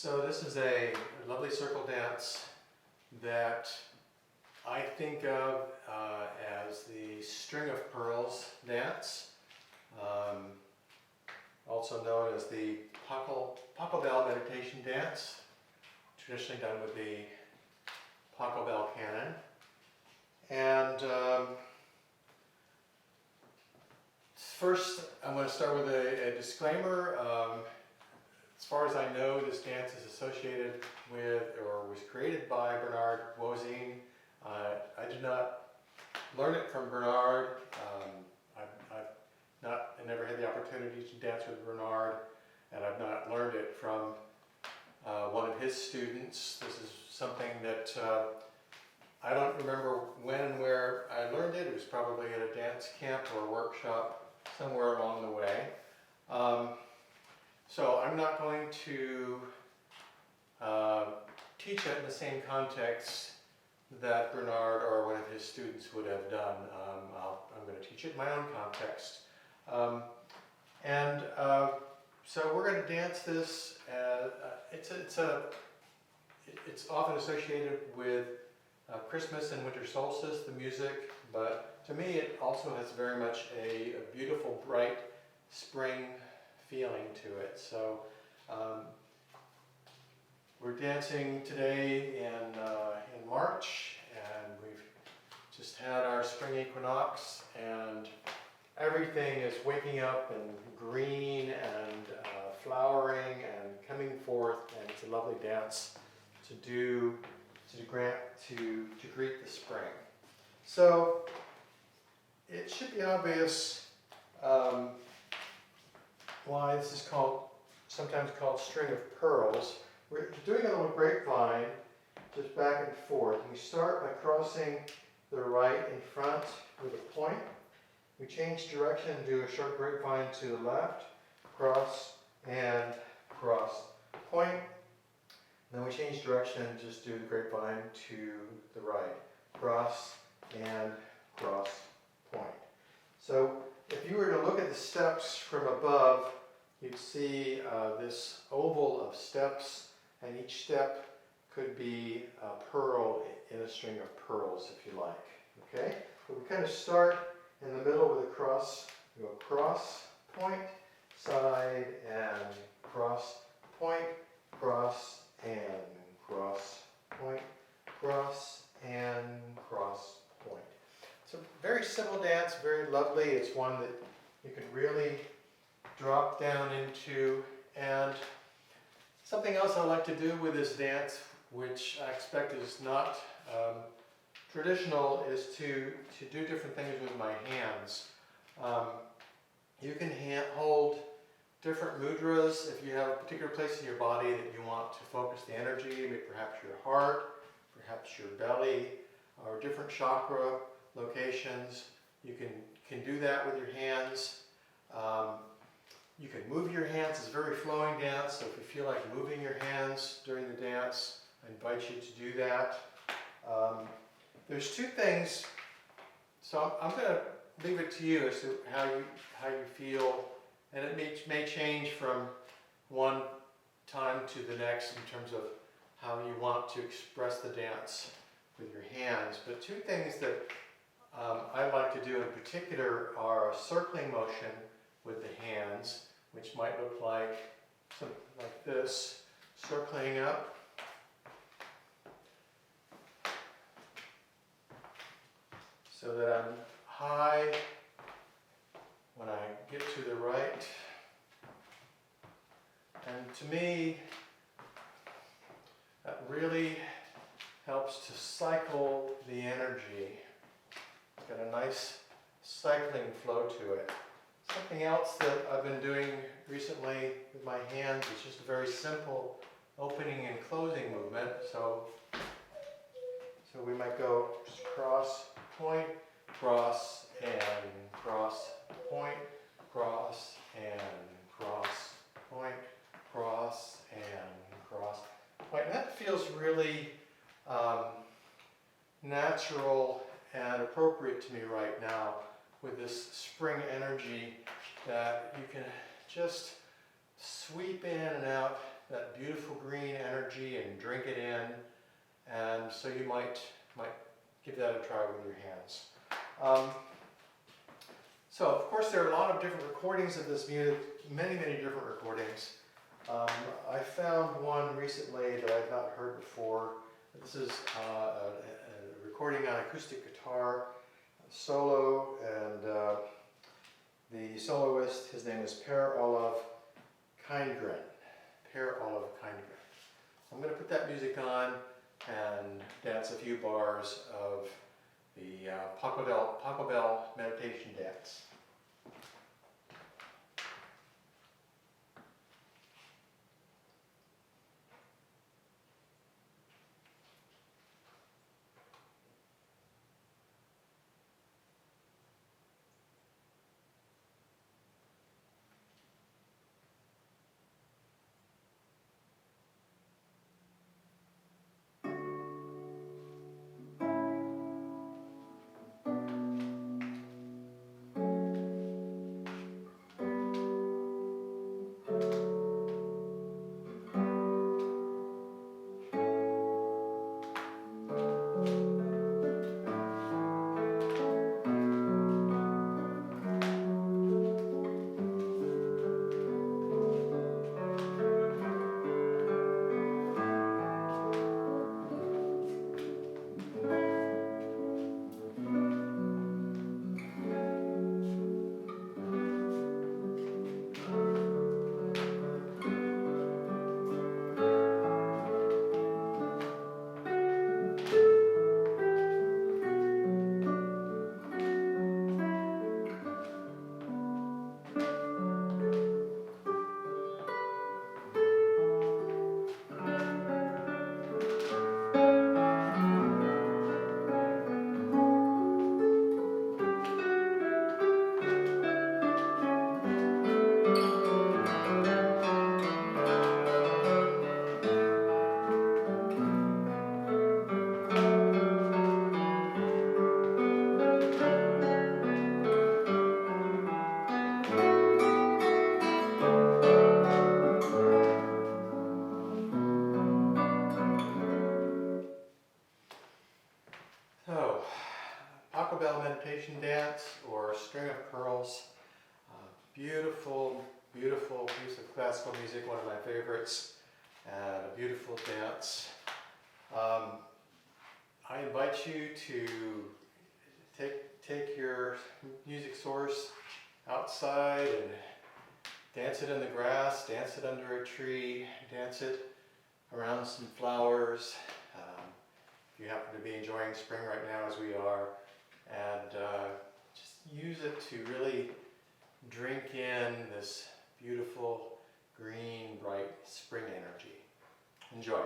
So this is a lovely circle dance that I think of as the string of pearls dance, also known as the Pachelbel meditation dance, traditionally done with the Pachelbel Canon. And first, I'm going to start with a disclaimer. As far as I know, this dance is associated with, or was created by Bernard Wosien. I did not learn it from Bernard. I never had the opportunity to dance with Bernard, and I've not learned it from one of his students. This is something that I don't remember when and where I learned it. It was probably at a dance camp or a workshop somewhere along the way. So I'm not going to teach it in the same context that Bernard or one of his students would have done. I'm going to teach it in my own context. So we're going to dance this. It's often associated with Christmas and winter solstice, the music, but to me it also has very much a beautiful, bright spring feeling to it. So we're dancing today in March, and we've just had our spring equinox, and everything is waking up and green and flowering and coming forth, and it's a lovely dance to greet the spring. So it should be obvious why this is sometimes called string of pearls. We're doing a little grapevine, just back and forth. We start by crossing the right in front with a point. We change direction and do a short grapevine to the left, cross and cross, point. Then we change direction and just do the grapevine to the right, cross and cross, point. So if you were to look at the steps from above, you'd see this oval of steps, and each step could be a pearl in a string of pearls, if you like. Okay? But we kind of start in the middle with a cross. We go cross, point, side, and cross, point, cross, and cross, point, cross, and cross, point. It's a very simple dance, very lovely. It's one that you can really drop down into. And something else I like to do with this dance, which I expect is not traditional, is to do different things with my hands. You can hold different mudras if you have a particular place in your body that you want to focus the energy, perhaps your heart, perhaps your belly, or different chakra locations. You can do that with your hands. You can move your hands. It's a very flowing dance, so if you feel like moving your hands during the dance, I invite you to do that. There's two things, so I'm going to leave it to you as to how you feel, and it may change from one time to the next in terms of how you want to express the dance with your hands. But two things that I like to do in particular are a circling motion with the hands, which might look like something like this, circling up. So that I'm high when I get to the right. And to me, that really helps to cycle the energy. It's got a nice cycling flow to it. Something else that I've been doing recently with my hands is just a very simple opening and closing movement. So we might go just cross, point, cross, and cross, point, cross, and cross, point, cross, and cross, point. And that feels really natural and appropriate to me right now with this spring energy that you can just sweep in and out that beautiful green energy and drink it in. And so you might give that a try with your hands. So of course there are a lot of different recordings of this music, many different recordings. I found one recently that I've not heard before. This is a recording on acoustic guitar, solo, and the soloist, his name is Per-Olov Kindgren. Per-Olov Kindgren. I'm going to put that music on and dance a few bars of the Pachelbel meditation dance. So, Pachelbel meditation dance, or string of pearls. Beautiful, beautiful piece of classical music, one of my favorites, and a beautiful dance. I invite you to take your music source outside and dance it in the grass, dance it under a tree, dance it around some flowers. If you happen to be enjoying spring right now as we are, and just use it to really drink in this beautiful green, bright spring energy. Enjoy.